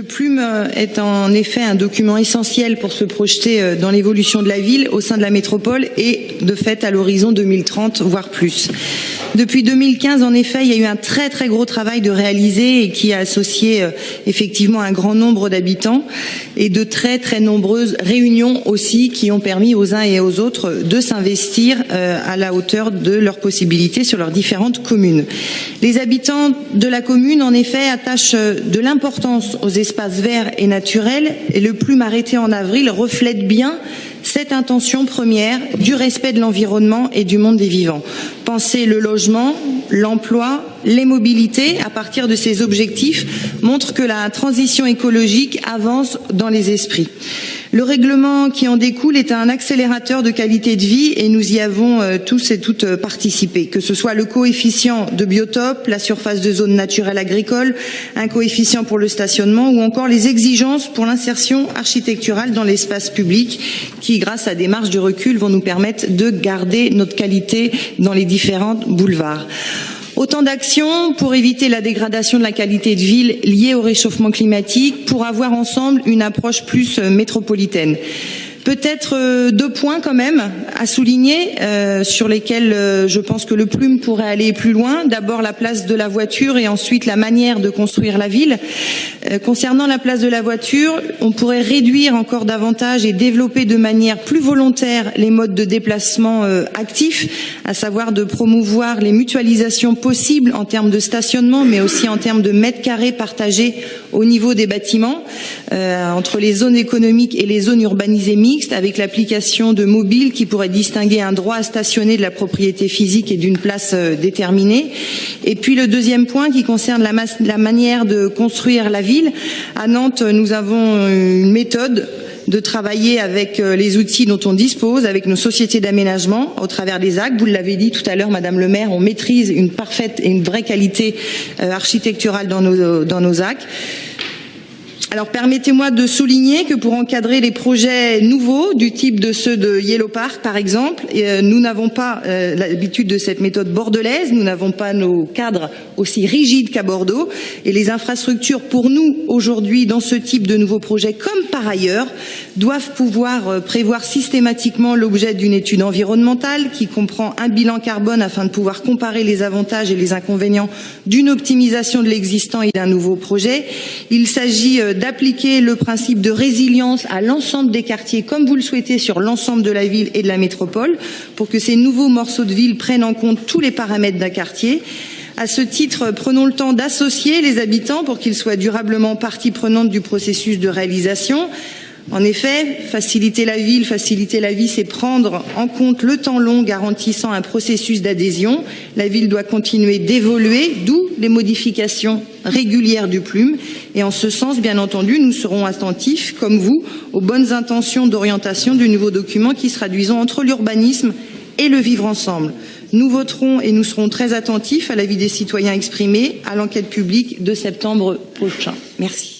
Plume est en effet un document essentiel pour se projeter dans l'évolution de la ville au sein de la métropole et de fait à l'horizon 2030, voire plus. Depuis 2015, en effet, il y a eu un très gros travail de réaliser et qui a associé effectivement un grand nombre d'habitants et de très nombreuses réunions aussi qui ont permis aux uns et aux autres de s'investir à la hauteur de leurs possibilités sur leurs différentes communes. Les habitants de la commune, en effet, attachent de l'importance aux espaces verts et naturels et le Plume arrêté en avril reflète bien cette intention première du respect de l'environnement et du monde des vivants. Penser le logement, l'emploi, les mobilités à partir de ces objectifs montre que la transition écologique avance dans les esprits. Le règlement qui en découle est un accélérateur de qualité de vie et nous y avons tous et toutes participé. Que ce soit le coefficient de biotope, la surface de zone naturelle agricole, un coefficient pour le stationnement ou encore les exigences pour l'insertion architecturale dans l'espace public qui, grâce à des marges de recul, vont nous permettre de garder notre qualité dans les différents boulevards. Autant d'actions pour éviter la dégradation de la qualité de ville liée au réchauffement climatique, pour avoir ensemble une approche plus métropolitaine. Peut-être deux points quand même à souligner sur lesquels je pense que le Plume pourrait aller plus loin. D'abord la place de la voiture et ensuite la manière de construire la ville. Concernant la place de la voiture, on pourrait réduire encore davantage et développer de manière plus volontaire les modes de déplacement actifs, à savoir de promouvoir les mutualisations possibles en termes de stationnement, mais aussi en termes de mètres carrés partagés au niveau des bâtiments, entre les zones économiques et les zones urbanisées mixtes, avec l'application de mobiles qui pourraient distinguer un droit à stationner de la propriété physique et d'une place déterminée. Et puis le deuxième point qui concerne la manière de construire la ville. À Nantes, nous avons une méthode de travailler avec les outils dont on dispose, avec nos sociétés d'aménagement, au travers des actes. Vous l'avez dit tout à l'heure, Madame le maire, on maîtrise une parfaite et une vraie qualité architecturale dans nos actes. Alors permettez-moi de souligner que pour encadrer les projets nouveaux du type de ceux de Yellow Park par exemple, nous n'avons pas l'habitude de cette méthode bordelaise, nous n'avons pas nos cadres aussi rigides qu'à Bordeaux et les infrastructures pour nous aujourd'hui dans ce type de nouveaux projets comme par ailleurs doivent pouvoir prévoir systématiquement l'objet d'une étude environnementale qui comprend un bilan carbone afin de pouvoir comparer les avantages et les inconvénients d'une optimisation de l'existant et d'un nouveau projet. Il s'agit d'appliquer le principe de résilience à l'ensemble des quartiers comme vous le souhaitez sur l'ensemble de la ville et de la métropole pour que ces nouveaux morceaux de ville prennent en compte tous les paramètres d'un quartier. À ce titre, prenons le temps d'associer les habitants pour qu'ils soient durablement partie prenante du processus de réalisation. En effet, faciliter la vie, c'est prendre en compte le temps long garantissant un processus d'adhésion. La ville doit continuer d'évoluer, d'où les modifications régulières du Plume. Et en ce sens, bien entendu, nous serons attentifs, comme vous, aux bonnes intentions d'orientation du nouveau document qui se traduisent entre l'urbanisme et le vivre ensemble. Nous voterons et nous serons très attentifs à l'avis des citoyens exprimés à l'enquête publique de septembre prochain. Merci.